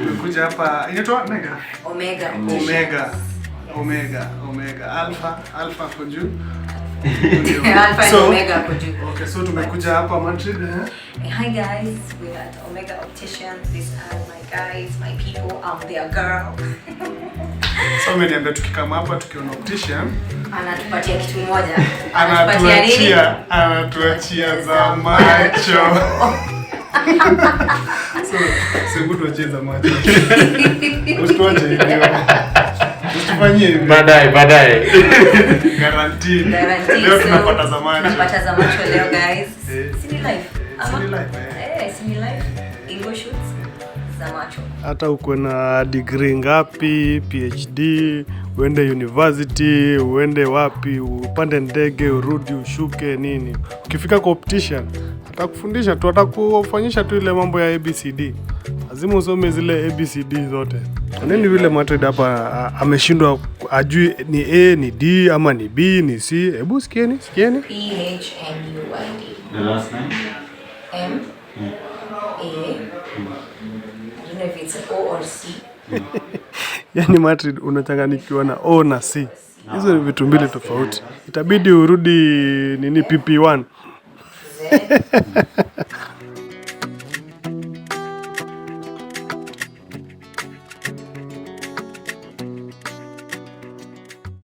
Tumekuja hapa inaitwa Omega Alpha for you. Alpha and Omega for you. Okay, so tumekuja hapa Madrid. Hi guys, we're at Omega Opticians. These are my guys, my people. I'm their girl. So mmeniambia tukikama hapa tukiona optician anatupatia kitu moja. Anatuachia za macho. So good wacheza macho. Usituache hivyo. Usifanyie hivyo. Baadaye. Guarantee. Leo tunapata za macho. Tunapata za macho leo guys. Sini life. Sini life. Ingo shoots za macho. Hata uko na degree ngapi, PhD, uende university, uende wapi, upande ndege, urudi, ushuke nini. Ukifika kwa optician, atakufundisha tu, atakufanyisha tu ile mambo ya ABCD. Lazima usome zile ABCD zote. Nini vile Madrid hapa ameshindwa ajui ni A, ni D, ama ni B, ni C. Hebu sikieni. PHMUID. The last name? M A. I don't know if it's O or C. Yaani Madrid unachanganikiwa na O na C. Hizo ni vitu mbili tofauti. Itabidi urudi nini PP1.